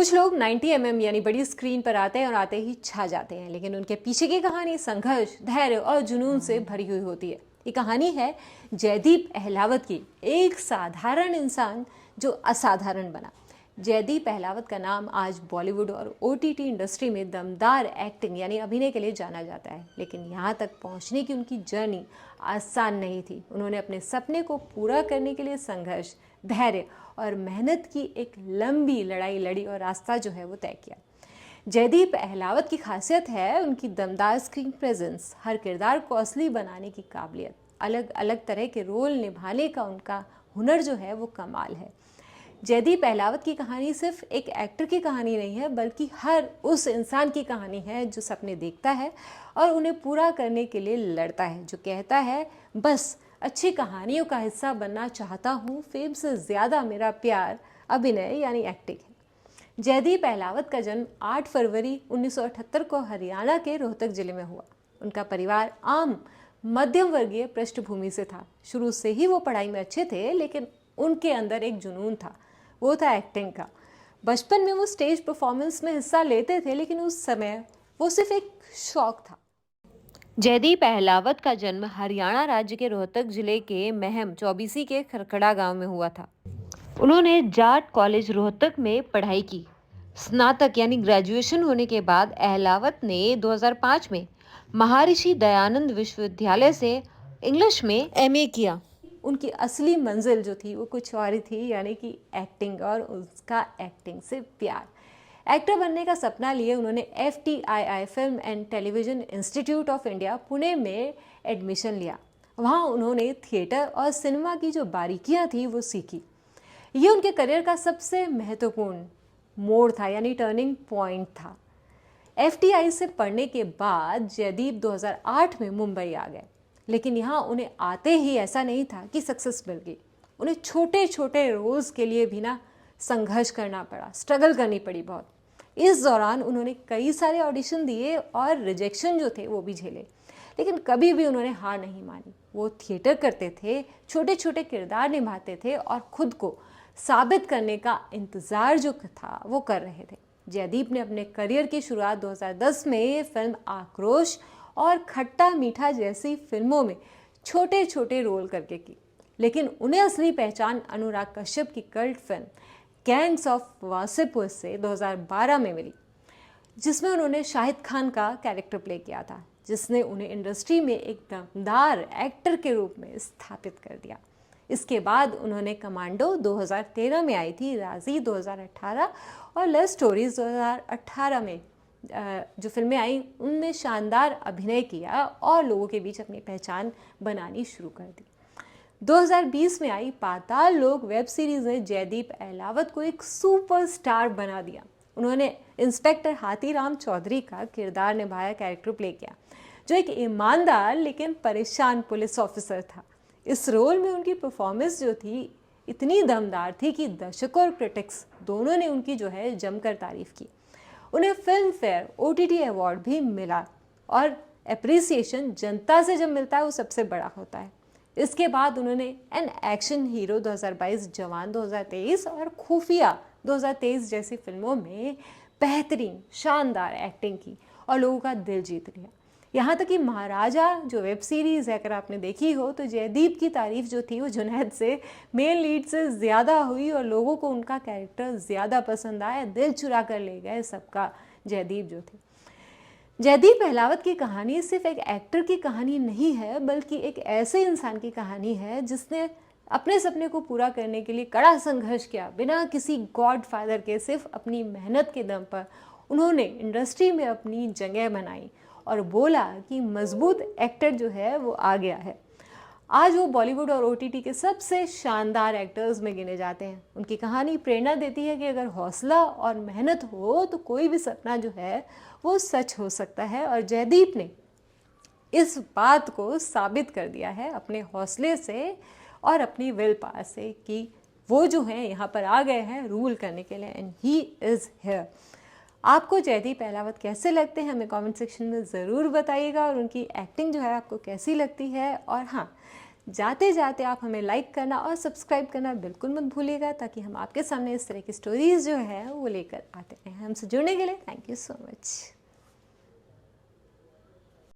कुछ लोग 90 यानी बड़ी स्क्रीन पर आते हैं और आते ही छा जाते हैं, लेकिन उनके पीछे की कहानी संघर्ष, धैर्य और जुनून से भरी हुई होती है। ये कहानी है जयदीप अहलावत की, एक साधारण इंसान जो असाधारण बना। जयदीप अहलावत का नाम आज बॉलीवुड और ओटीटी इंडस्ट्री में दमदार एक्टिंग यानी अभिनय के लिए जाना जाता है, लेकिन यहाँ तक पहुँचने की उनकी जर्नी आसान नहीं थी। उन्होंने अपने सपने को पूरा करने के लिए संघर्ष, धैर्य और मेहनत की एक लंबी लड़ाई लड़ी और रास्ता जो है वो तय किया। जयदीप अहलावत की खासियत है उनकी दमदार स्क्रीन प्रेजेंस, हर किरदार को असली बनाने की काबिलियत, अलग अलग तरह के रोल निभाने का उनका हुनर जो है वो कमाल है। जयदीप अहलावत की कहानी सिर्फ एक एक्टर की कहानी नहीं है, बल्कि हर उस इंसान की कहानी है जो सपने देखता है और उन्हें पूरा करने के लिए लड़ता है, जो कहता है बस अच्छी कहानियों का हिस्सा बनना चाहता हूँ, फेम से ज़्यादा मेरा प्यार अभिनय यानी एक्टिंग है। जयदीप अहलावत का जन्म 8 फरवरी 1978 को हरियाणा के रोहतक जिले में हुआ। उनका परिवार आम मध्यम वर्गीय पृष्ठभूमि से था। शुरू से ही वो पढ़ाई में अच्छे थे, लेकिन उनके अंदर एक जुनून था, वो था एक्टिंग का। बचपन में वो स्टेज परफॉर्मेंस में हिस्सा लेते थे, लेकिन उस समय वो सिर्फ एक शौक था। जयदीप अहलावत का जन्म हरियाणा राज्य के रोहतक जिले के महम चौबीसी के खरखड़ा गांव में हुआ था। उन्होंने जाट कॉलेज रोहतक में पढ़ाई की। स्नातक यानी ग्रेजुएशन होने के बाद अहलावत ने 2005 में महर्षि दयानंद विश्वविद्यालय से इंग्लिश में एमए किया। उनकी असली मंजिल जो थी वो कुछ और ही थी, यानी कि एक्टिंग और उसका एक्टिंग से प्यार। एक्टर बनने का सपना लिए उन्होंने FTII film and television institute of India Pune में एडमिशन लिया। वहाँ उन्होंने थिएटर और सिनेमा की जो बारीकियाँ थी वो सीखी। ये उनके करियर का सबसे महत्वपूर्ण मोड़ था, यानी टर्निंग पॉइंट था। FTI से पढ़ने के बाद जयदीप 2008 में मुंबई आ गए, लेकिन यहाँ उन्हें आते ही ऐसा नहीं था कि सक्सेस मिल गई। उन्हें छोटे छोटे रोल्स के लिए भी ना संघर्ष करना पड़ा, स्ट्रगल करनी पड़ी बहुत। इस दौरान उन्होंने कई सारे ऑडिशन दिए और रिजेक्शन जो थे वो भी झेले, लेकिन कभी भी उन्होंने हार नहीं मानी। वो थिएटर करते थे, छोटे छोटे किरदार निभाते थे और खुद को साबित करने का इंतज़ार जो था वो कर रहे थे। जयदीप ने अपने करियर की शुरुआत 2010 में फिल्म आक्रोश और खट्टा मीठा जैसी फिल्मों में छोटे छोटे रोल करके की, लेकिन उन्हें असली पहचान अनुराग कश्यप की cult film gangs of Wasseypur से 2012 में मिली, जिसमें उन्होंने शाहिद खान का कैरेक्टर प्ले किया था, जिसने उन्हें इंडस्ट्री में एक दमदार एक्टर के रूप में स्थापित कर दिया। इसके बाद उन्होंने कमांडो 2013 में आई थी, राजी 2018 और लव स्टोरीज 2018 में जो फिल्में आई उनमें शानदार अभिनय किया और लोगों के बीच अपनी पहचान बनानी शुरू कर दी। 2020 में आई पाताल लोक वेब सीरीज ने जयदीप अहलावत को एक सुपरस्टार बना दिया। उन्होंने इंस्पेक्टर हाथीराम चौधरी का किरदार निभाया, कैरेक्टर प्ले किया, जो एक ईमानदार लेकिन परेशान पुलिस ऑफिसर था। इस रोल में उनकी परफॉर्मेंस जो थी इतनी दमदार थी कि दर्शकों और क्रिटिक्स दोनों ने उनकी जो है जमकर तारीफ की। उन्हें फिल्म फेयर OTT अवार्ड भी मिला, और एप्रिसिएशन जनता से जब मिलता है वो सबसे बड़ा होता है। इसके बाद उन्होंने एन एक्शन हीरो 2022, जवान 2023 और खुफिया 2023 जैसी फिल्मों में बेहतरीन शानदार एक्टिंग की और लोगों का दिल जीत लिया। यहाँ तक कि महाराजा जो वेब सीरीज़ है, अगर आपने देखी हो तो जयदीप की तारीफ जो थी वो जुनैद से मेन लीड से ज़्यादा हुई और लोगों को उनका कैरेक्टर ज़्यादा पसंद आया, दिल चुरा कर ले गए सबका जयदीप जो थे। जयदीप अहलावत की कहानी सिर्फ एक एक्टर की कहानी नहीं है, बल्कि एक ऐसे इंसान की कहानी है जिसने अपने सपने को पूरा करने के लिए कड़ा संघर्ष किया, बिना किसी गॉड फादर के। सिर्फ अपनी मेहनत के दम पर उन्होंने इंडस्ट्री में अपनी जगह बनाई और बोला कि मजबूत एक्टर जो है वो आ गया है। आज वो बॉलीवुड और OTT के सबसे शानदार एक्टर्स में गिने जाते हैं। उनकी कहानी प्रेरणा देती है कि अगर हौसला और मेहनत हो तो कोई भी सपना जो है वो सच हो सकता है, और जयदीप ने इस बात को साबित कर दिया है अपने हौसले से और अपनी विल पावर से कि वो जो हैं यहाँ पर आ गए हैं रूल करने के लिए, एंड ही इज़ हियर। आपको जयदीप अहलावत कैसे लगते हैं हमें कमेंट सेक्शन में ज़रूर बताइएगा, और उनकी एक्टिंग जो है आपको कैसी लगती है। और हाँ, जाते जाते आप हमें लाइक करना और सब्सक्राइब करना बिल्कुल मत भूलिएगा, ताकि हम आपके सामने इस तरह की स्टोरीज़ जो है वो लेकर आते हैं। हमसे जुड़ने के लिए थैंक यू सो मच।